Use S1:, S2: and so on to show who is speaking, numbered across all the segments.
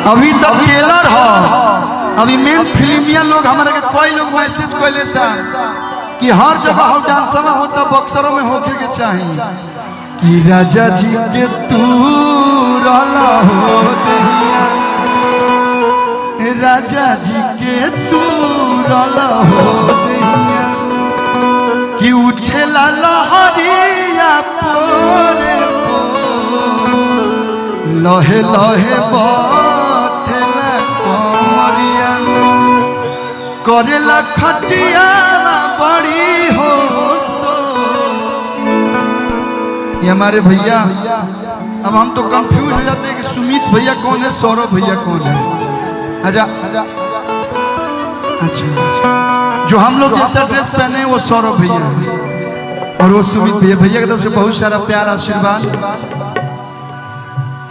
S1: अभी तक टेलर हो, अभी मेन फिल्मिया लोग हमारे के कोई लोग मैसेज कैले सा कि हर जगह हो डांसवा होता बक्सरों में होके के चाहिए कि राजा जी के तू रहला हो दहिया, राजा जी के तू रहला हो दहिया कि उठेला लहरिया पोरे लहे लहे बथेला कमरिया करेला खटिया बड़ी हो सो। ये हमारे भैया, अब हम तो कंफ्यूज हो जाते हैं कि सुमित भैया कौन है, सौरभ भैया कौन है। अच्छा अच्छा, जो हम लोग जैसा ड्रेस पहने हैं वो सौरभ भैया है और वो सुमित भैया। भैया की तरफ से बहुत सारा प्यार आशीर्वाद।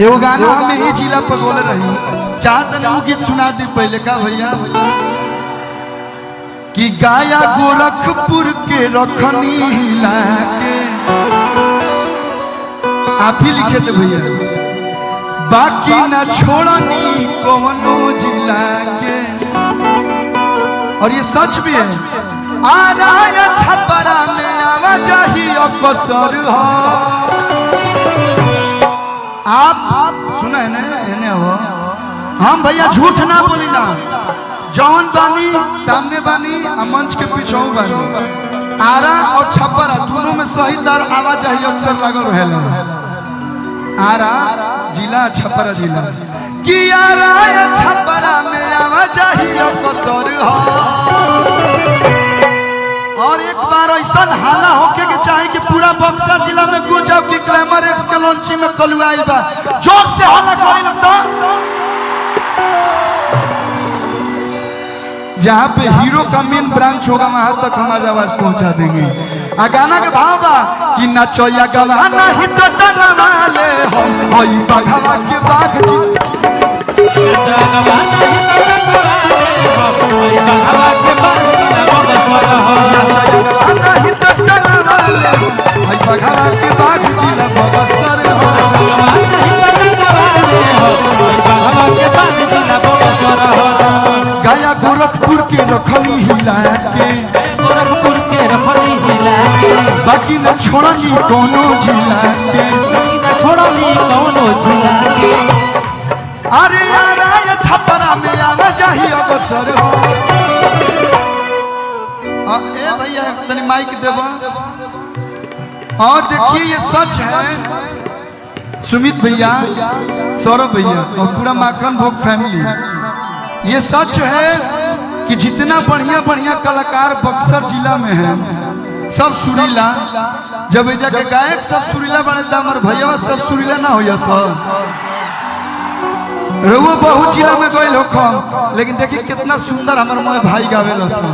S1: एगो गाना हमें ही जिला पर बोले रही, चाहते वो गीत सुना दी पहले का भैया कि गाया गोरखपुर के रखनी लाके, आप ही लिखे थे भैया, बाकी ना छोड़नी कौनो जिला के। और ये सच भी है, आ रहा छपरा में आवाजाही अकसर हो। आप सुना है ना हो, हम भैया झूठ ना बोली ना, जौन बानी सामने बानी मंच के पीछे बानी, आरा और छपरा दोनों में सही दर आवाजाही अक्सर लगल रहेला। आरा जिला छपरा जिला कि आरा छपरा में आवाजाही अक्सर हो। और एक बार ऐसा हाला होके के चाहे कि पूरा बक्सर जिला में गुजाओ कि ग्लैमर एक्स के लॉन्चिंग में कलुआइल बा, जोर से हाला करी लगता। जहाँ पे हीरो का मेन ब्रांच होगा वहां तक हम आज आवाज पहुंचा देंगे। आ गाना के भाव बा कि नचोया गवाना ही तो टंगवा ले हम होई बघवा के बाघ जी, गवाना ही तो टंगवा ले हम होई बघवा के बाघ जी, नचोया गवाना ही तो टंगवा ले होई बघवा के बाघ जी ला बगसर हो, गवाना ही तो टंगवा ले हम होई बघवा के बाघ जी ला बगसर हो। गाया गोरखपुर के रखनी हिला के, गोरखपुर के रखनी हिला के, बाकी न छोड़नी कोनो जिला के, बाकी न छोड़नी कोनो जिला के। अरे यार ये छपरा में आवाजाही अवसर हो। ए भैया तनी माइक देबो। और देखिए ये सच है, सुमित भैया, सौरभ भैया और पूरा माखन भोग फैमिली, ये सच है कि जितना बढ़िया बढ़िया कलाकार बक्सर जिला में है सब सुरीला, जब जाके गायक सब सुरीला बने तो हमारे भैया सब सुरीला ना हो सब रहुआ बहुत जिला में गए लोग। लेकिन देखिए कितना सुंदर हमारे मोए भाई गावेला सब।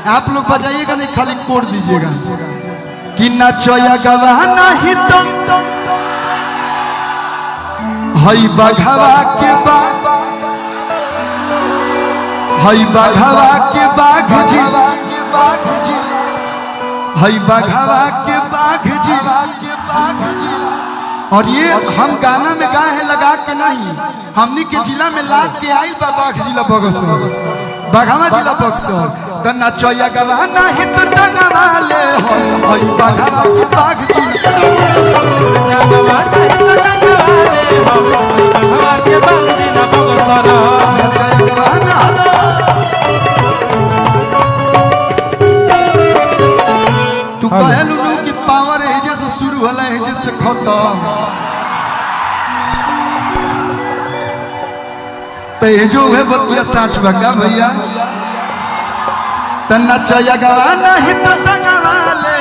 S1: आप लोग बजाइएगा नहीं, खाली कोड दीजिएगा कि नचोया गवाना ही तो हई बघवा के बाघ, हई बघवा के बाघ जी, हई बघवा के बाघ जी। और ये हम गाना में गाए हैं लगा के नहीं, हमनी के जिला में लाग के आई बा बाघ जिला बक्सर, बघवा जिला बक्सर। तो नचोया गवाना ही तो टंगवा ले हई बघवा के बाघ जी, तू कहलू कि पावर एजे से शुरू होला एजे से खत्म, तो जो है बतिया साच बगा भैया। तो नचया गवाना ही तो टंगवा ले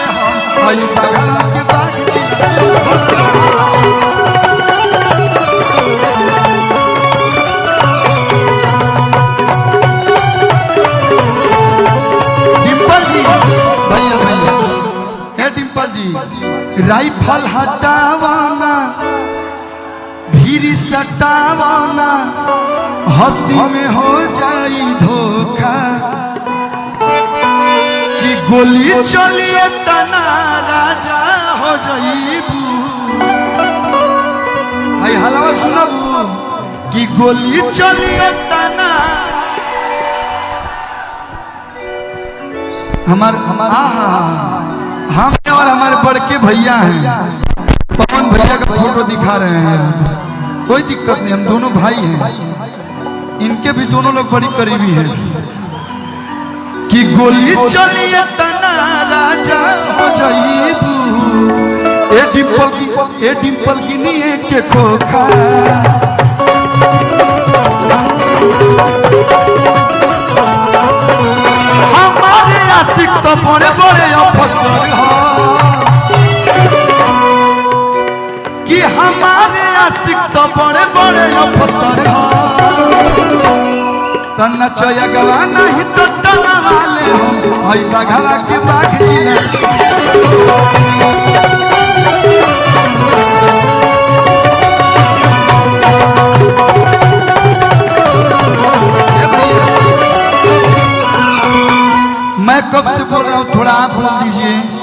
S1: हई बघवा के बाघ जी। डिम्पल जी भैया भैया, हे डिम्पल जी, राइफल हटावाना भीरी सटावाना, हंसी में हो जाई धोखा कि गोली चलिए तना राजा हो जाइबू। आई हलवा सुनबू कि गोली चलिए तना हम और हमारे बड़के भैया हैं, पवन भैया का फोटो दिखा रहे हैं, कोई दिक्कत नहीं, हम दोनों भाई हैं, इनके भी दोनों लोग बड़ी करीबी हैं। कि गोली चलिए तना राजा हो जाइबू, ए डिंपल की नीए के खोखा हमारे आशिक तो बड़े बड़े अफसर हो, कि हमारे आशिक तो बड़े बड़े अफसर हो, तो नचया गवा नहीं तो टना वाले हो, हई बघवा के बाघ जिला मैं कब से बोल रहा हूँ, थोड़ा आप बोल दीजिए।